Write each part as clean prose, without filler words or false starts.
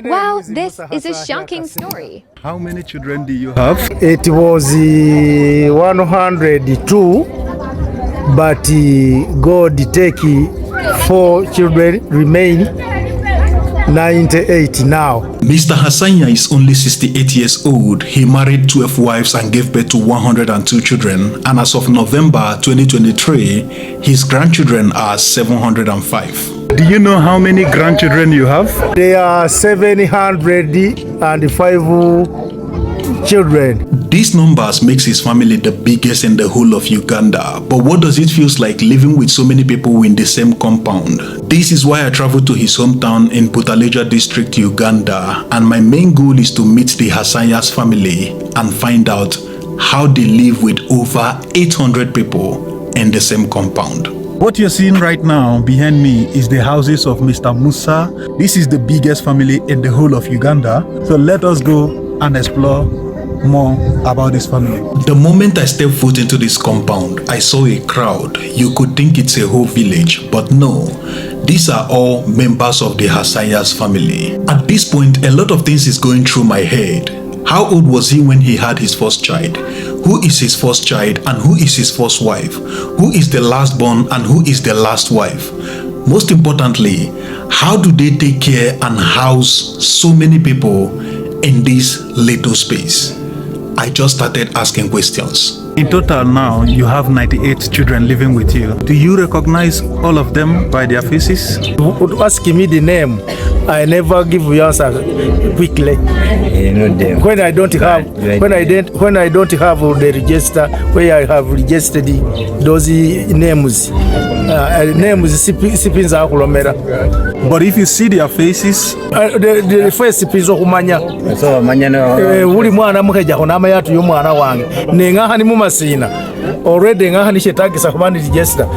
Wow, this is a shocking story. How many children do you have? It was 102, but God take 4 children remain 98 now. Mr. Hassanya is only 68 years old. He married 12 wives and gave birth to 102 children. And as of November 2023, his grandchildren are 705. Do you know how many grandchildren you have? There are 705 children. These numbers makes his family the biggest in the whole of Uganda. But what does it feel like living with so many people in the same compound? This is why I traveled to his hometown in Butaleja district, Uganda. And my main goal is to meet the Hassanya's family and find out how they live with over 800 people in the same compound. What you're seeing right now behind me is the houses of Mr. Musa. This is the biggest family in the whole of Uganda. So let us go and explore more about this family. The moment I stepped foot into this compound, I saw a crowd. You could think it's a whole village, but no. These are all members of the Hassanya's family. At this point, a lot of things is going through my head. How old was he when he had his first child? Who is his first child and who is his first wife? Who is the last born and who is the last wife? Most importantly, how do they take care and house so many people in this little space? I just started asking questions. In total now, you have 98 children living with you. Do you recognize all of them by their faces? Ask me the name. I never give you answer quickly. When I don't have the register where I have registered those names. But if you see their faces, the face is okumanya. Uli mwana mukeja konama yatu y'omwana wange. Nenga ni mu masina. Already nga hani shetagisa kubandi register.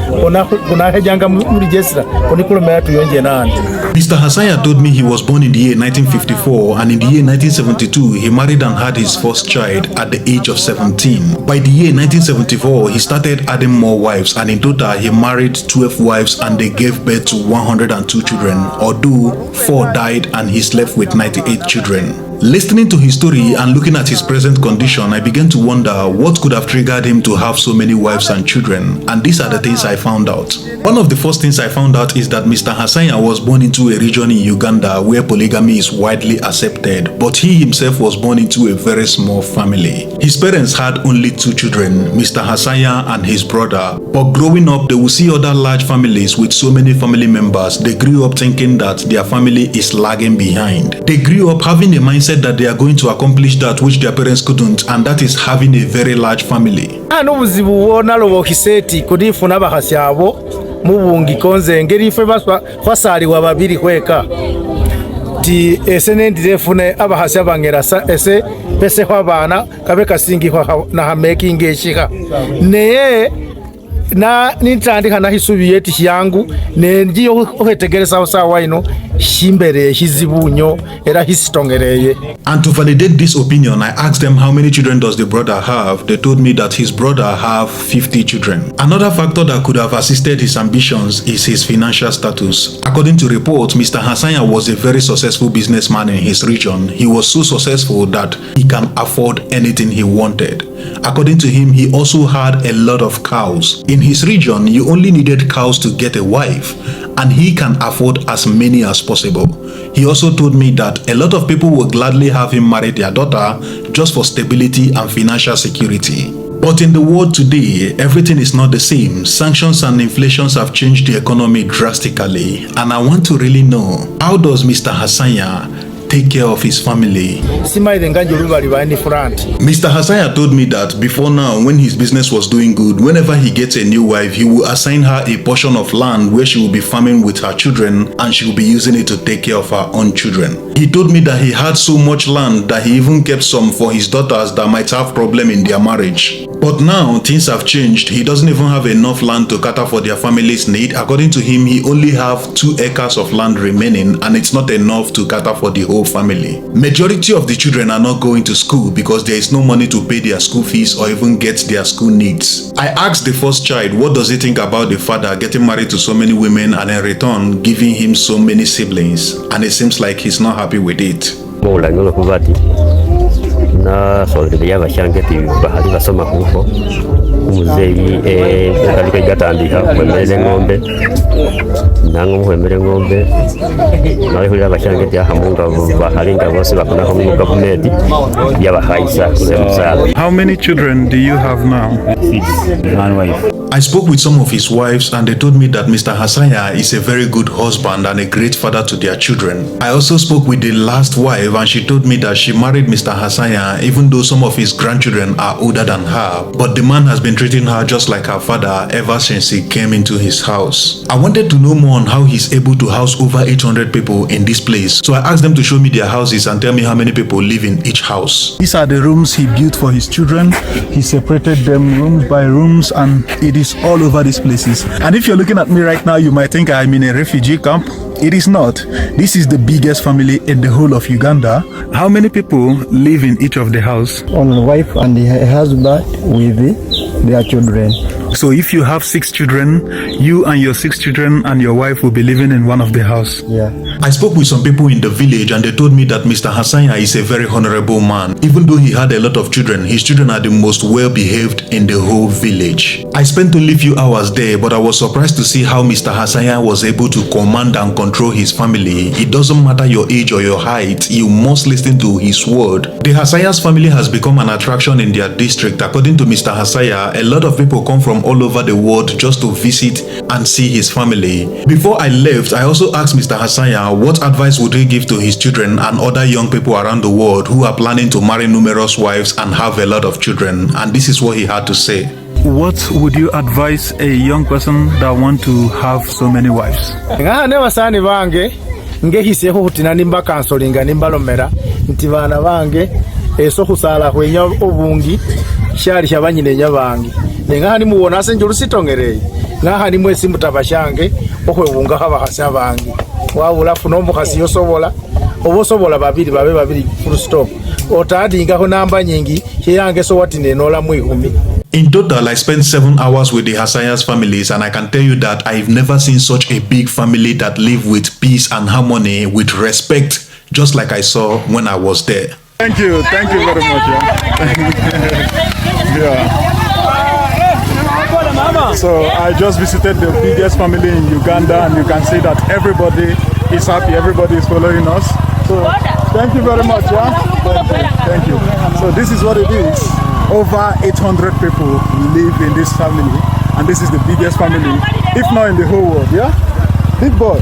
Kuna hejanga mu register. Konikuloma yatu yonje nani. Mr. Hassanya told me he was born in the year 1954 and in the year 1972 he married and had his first child at the age of 17. By the year 1974 he started adding more wives and in total he married 12 wives and they gave birth to 102 children, although 4 died and he's left with 98 children. Listening to his story and looking at his present condition, I began to wonder what could have triggered him to have so many wives and children, and these are the things I found out. One of the first things I found out is that Mr. Hassanya was born into a region in Uganda where polygamy is widely accepted, but he himself was born into a very small family. His parents had only 2 children, Mr. Hassanya and his brother, but growing up they would see other large families with so many family members. They grew up thinking that their family is lagging behind. They grew up having a mindset that they are going to accomplish that which their parents couldn't, and that is having a very large family. N'obuzibu wona lobokiseti kudifuna bakasyabo mubungikonze ngeri ife basaliwa babiri kweka ti esenendi defune abahasya bangerasa ese pese kwa bana kabe kasingi kwa na making eshika neye na nitandika na hisubiyeti yangu ne ngiyo okwetegereza sawa ino shimbere hizibunyo era histongereye. And to validate this opinion, I asked them how many children does the brother have. They told me that his brother have 50 children. Another factor that could have assisted his ambitions is his financial status. According to reports, Mr. Hassanya was a very successful businessman in his region. He was so successful that he can afford anything he wanted. According to him, he also had a lot of cows. In his region, you only needed cows to get a wife, and he can afford as many as possible. He also told me that a lot of people would gladly have him marry their daughter just for stability and financial security. But in the world today, everything is not the same. Sanctions and inflations have changed the economy drastically, and I want to really know, how does Mr. Hassanya take care of his family? Mr. Hassanya told me that before now, when his business was doing good, whenever he gets a new wife, he will assign her a portion of land where she will be farming with her children and she will be using it to take care of her own children. He told me that he had so much land that he even kept some for his daughters that might have problem in their marriage. But now things have changed. He doesn't even have enough land to cater for their family's need. According to him, he only have 2 acres of land remaining and it's not enough to cater for the whole family. Majority of the children are not going to school because there is no money to pay their school fees or even get their school needs. I asked the first child what does he think about the father getting married to so many women and in return giving him so many siblings, and it seems like he's not happy happy with it. Na solide y'abashangeti bahali basoma kuko umuzeyi kalika gatandika kwemere ngombe nango kwemere ngombe nawe huli abashangeti ahamunga bahalinga bose bakona ko mu government y'abahaisa kulemsala. How many children do you have now? 6, one wife. I spoke with some of his wives and they told me that Mr. Hasanya is a very good husband and a great father to their children. I also spoke with the last wife and she told me that she married Mr. Hasanya even though some of his grandchildren are older than her, but the man has been treating her just like her father ever since he came into his house. I wanted to know more on how he's able to house over 800 people in this place, so I asked them to show me their houses and tell me how many people live in each house. These are the rooms he built for his children. He separated them rooms by rooms and it is all over these places. And if you're looking at me right now, you might think I'm in a refugee camp. It is not. This is the biggest family in the whole of Uganda. How many people live in each of the house? One wife and her husband with their children. So if you have 6 children, you and your 6 children and your wife will be living in one of the house. Yeah. I spoke with some people in the village and they told me that Mr. Hasanya is a very honorable man. Even though he had a lot of children, his children are the most well behaved in the whole village. I spent only a few hours there, but I was surprised to see how Mr. Hasanya was able to command and control his family. It doesn't matter your age or your height, you must listen to his word. The Hasanya's family has become an attraction in their district. According to Mr. Hasanya, a lot of people come from all over the world just to visit and see his family. Before I left, I also asked Mr. Hasanya what advice would he give to his children and other young people around the world who are planning to marry numerous wives and have a lot of children, and this is what he had to say. What would you advise a young person that want to have so many wives? Basani bange ngehiseho hutina nimba kansolinga nimba lomera nti bana bange eso kusala kwenya obungi shali shabanyine nyabangi nenga ni muwona senjuru sitongereye ngaha ni mwesi mutabashange okwebunga kabakasya bangi wabula funo mukasi yosobola obosobola babiri full stop otadingaho namba nyingi yange so wati nenola mwihumi. In total, I spent 7 hours with the Hasanya's families, and I can tell you that I've never seen such a big family that live with peace and harmony, with respect, just like I saw when I was there. Thank you very much. Yeah. So I just visited the biggest family in Uganda, and you can see that everybody is happy, everybody is following us. So thank you very much. Yeah? Thank you. So this is what it is. Over 800 people live in this family, and this is the biggest family, if not in the whole world. Yeah, big boy.